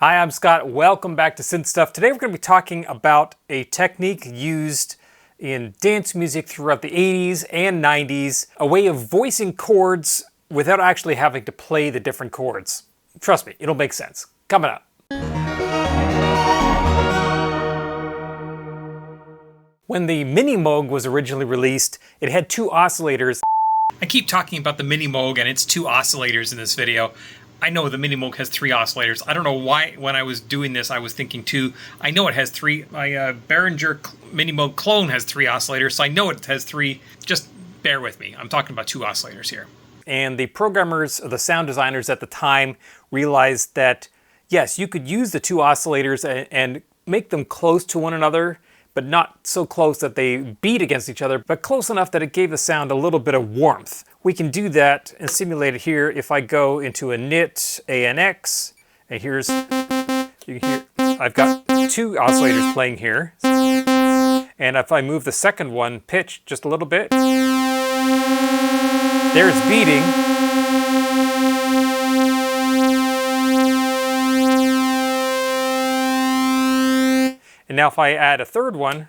Hi, I'm Scott. Welcome back to Synth Stuff. Today we're going to be talking about a technique used in dance music throughout the 80s and 90s, a way of voicing chords without actually having to play the different chords. Trust me, it'll make sense. Coming up. When the Mini Moog was originally released, it had two oscillators. I keep talking about the Mini Moog and its two oscillators in this video. I know the Mini Moog has three oscillators. I don't know why when I was doing this I was thinking two. I know it has three. My Behringer Mini Moog clone has three oscillators, so I know it has three. Just bear with me. I'm talking about two oscillators here. And the programmers, the sound designers at the time, realized that yes, you could use the two oscillators and make them close to one another, but not so close that they beat against each other, but close enough that it gave the sound a little bit of warmth. We can do that and simulate it here if I go into a knit ANX, and here's, you can hear, I've got two oscillators playing here. And if I move the second one pitch just a little bit, there it's beating. And now if I add a third one,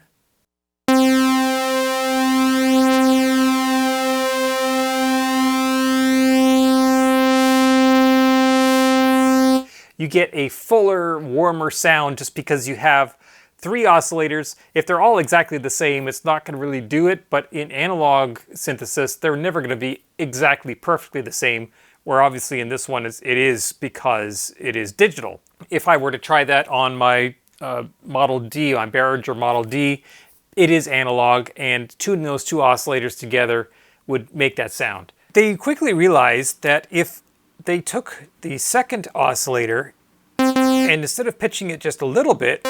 you get a fuller, warmer sound just because you have three oscillators. If they're all exactly the same, it's not going to really do it, but in analog synthesis, they're never going to be exactly perfectly the same, where obviously in this one it is because it is digital. If I were to try that on my Model D, on Behringer Model D, it is analog, and tuning those two oscillators together would make that sound. They quickly realized that if they took the second oscillator and instead of pitching it just a little bit,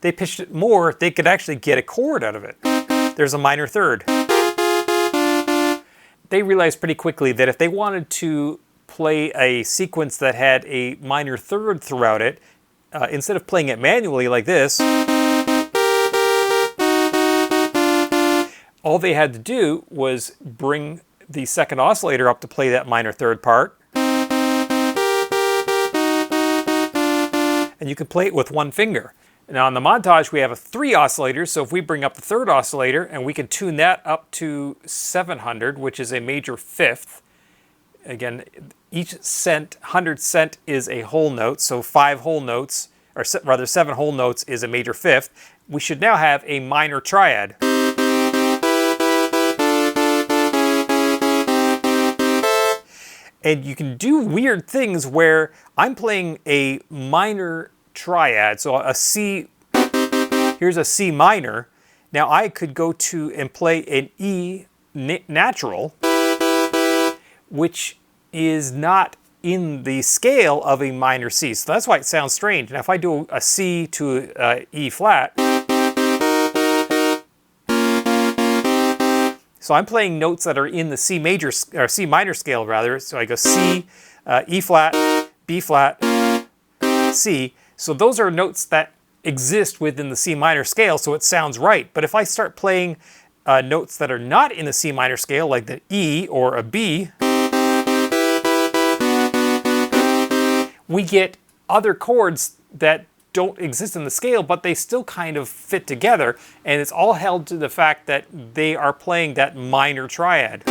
they pitched it more, they could actually get a chord out of it. There's a minor third. They realized pretty quickly that if they wanted to play a sequence that had a minor third throughout it, instead of playing it manually like this, all they had to do was bring the second oscillator up to play that minor third part. And you can play it with one finger. Now on the montage we have three oscillators, so if we bring up the third oscillator and we can tune that up to 700, which is a major fifth. Again, each cent, 100 cent is a whole note, so 5 whole notes, or rather 7 whole notes is a major fifth. We should now have a minor triad. And you can do weird things where I'm playing a minor triad, so a C, here's a C minor. Now I could go to and play an E natural, which is not in the scale of a minor C. So that's why it sounds strange. Now if I do a C to E flat, so I'm playing notes that are in the C major, or C minor scale rather. So I go C, E flat, B flat, C. So those are notes that exist within the C minor scale, so it sounds right. But if I start playing notes that are not in the C minor scale, like the E or a B, we get other chords that don't exist in the scale, but they still kind of fit together, and it's all held to the fact that they are playing that minor triad.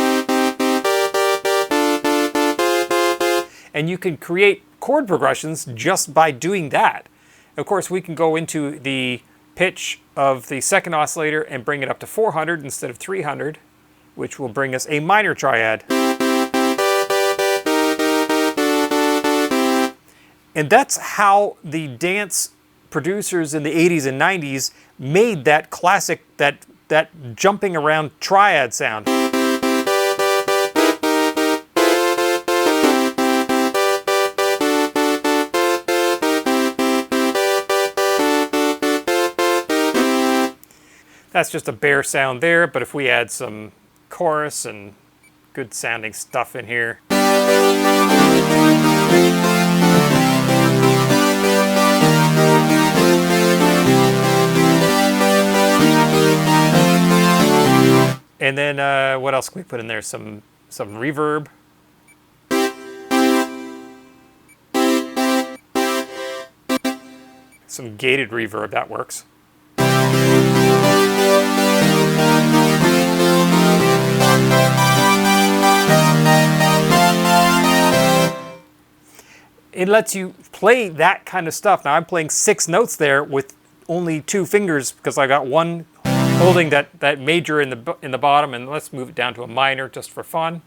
And you can create chord progressions just by doing that. Of course, we can go into the pitch of the second oscillator and bring it up to 400 instead of 300, which will bring us a minor triad. And that's how the dance producers in the 80s and 90s made that classic, that jumping around triad sound. That's just a bare sound there, but if we add some chorus and good sounding stuff in here, And then what else can we put in there? Some reverb. Some gated reverb, that works. It lets you play that kind of stuff. Now I'm playing 6 notes there with only 2 fingers because I got one holding that major in the bottom, and let's move it down to a minor just for fun.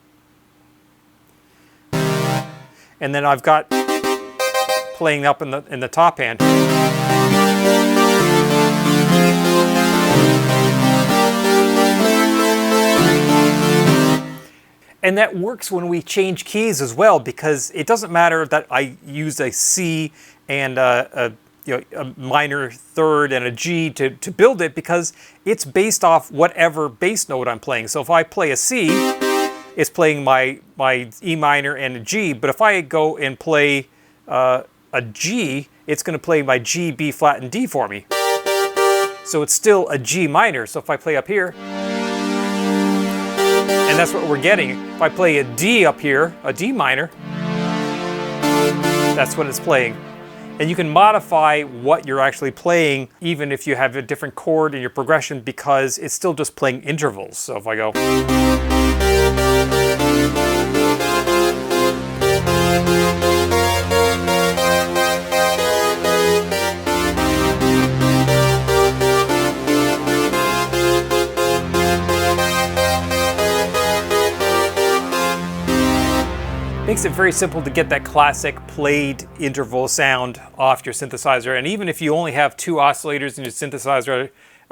And then I've got playing up in the top hand. And that works when we change keys as well, because it doesn't matter that I use a C and a minor third and a G to build it, because it's based off whatever bass note I'm playing. So if I play a C, it's playing my E minor and a G, but if I go and play a G, it's going to play my G, B flat, and D for me. So it's still a G minor. So if I play up here, and that's what we're getting. If I play a D up here, a D minor, that's what it's playing. And you can modify what you're actually playing even if you have a different chord in your progression, because it's still just playing intervals. So if I go... Makes it very simple to get that classic played interval sound off your synthesizer. And even if you only have 2 oscillators in your synthesizer,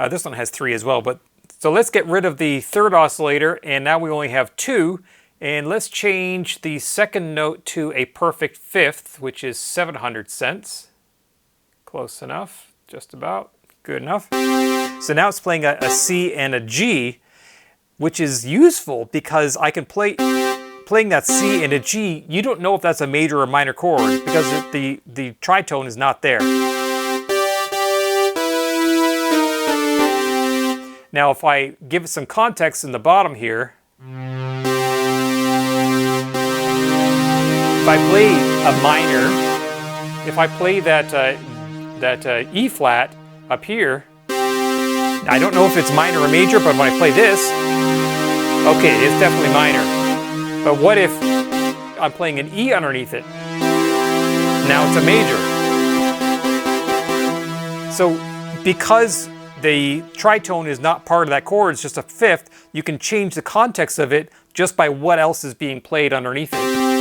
this one has 3 as well. But so let's get rid of the third oscillator, and now we only have 2. And let's change the second note to a perfect fifth, which is 700 cents. Close enough, just about, good enough. So now it's playing a C and a G, which is useful because I can playing that C and a G, you don't know if that's a major or minor chord because the tritone is not there. Now if I give it some context in the bottom here, if I play a minor, if I play that E flat up here, I don't know if it's minor or major, but when I play this, okay, it's definitely minor. But what if I'm playing an E underneath it? Now it's a major. So because the tritone is not part of that chord, it's just a fifth, you can change the context of it just by what else is being played underneath it.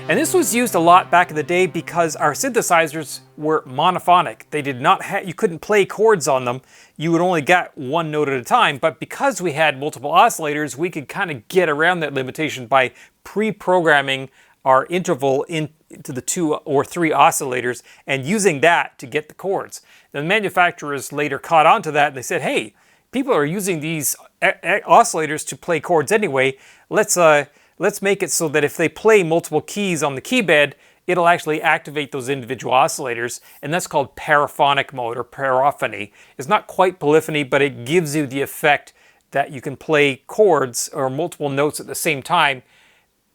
And this was used a lot back in the day because our synthesizers were monophonic. They did not you couldn't play chords on them. You would only get one note at a time. But because we had multiple oscillators, we could kind of get around that limitation by pre-programming our interval into the 2 or 3 oscillators and using that to get the chords. The manufacturers later caught on to that and they said, hey, people are using these oscillators to play chords anyway. Let's make it so that if they play multiple keys on the key bed, it'll actually activate those individual oscillators, and that's called paraphonic mode or paraphony. It's not quite polyphony, but it gives you the effect that you can play chords or multiple notes at the same time.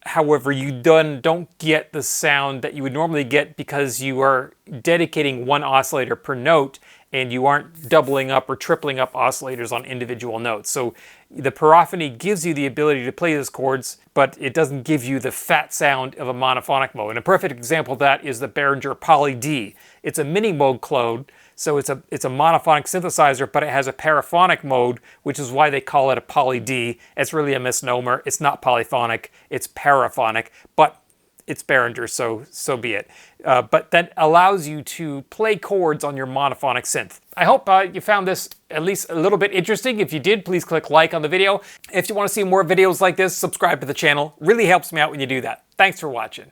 However, you don't get the sound that you would normally get because you are dedicating one oscillator per note and you aren't doubling up or tripling up oscillators on individual notes. So the paraphony gives you the ability to play those chords, but it doesn't give you the fat sound of a monophonic mode. And a perfect example of that is the Behringer Poly D. It's a mini mode clone, so it's a monophonic synthesizer, but it has a paraphonic mode, which is why they call it a Poly D. It's really a misnomer. It's not polyphonic, it's paraphonic, but it's Behringer, so be it. But that allows you to play chords on your monophonic synth. I hope you found this at least a little bit interesting. If you did, please click like on the video. If you want to see more videos like this, subscribe to the channel. Really helps me out when you do that. Thanks for watching.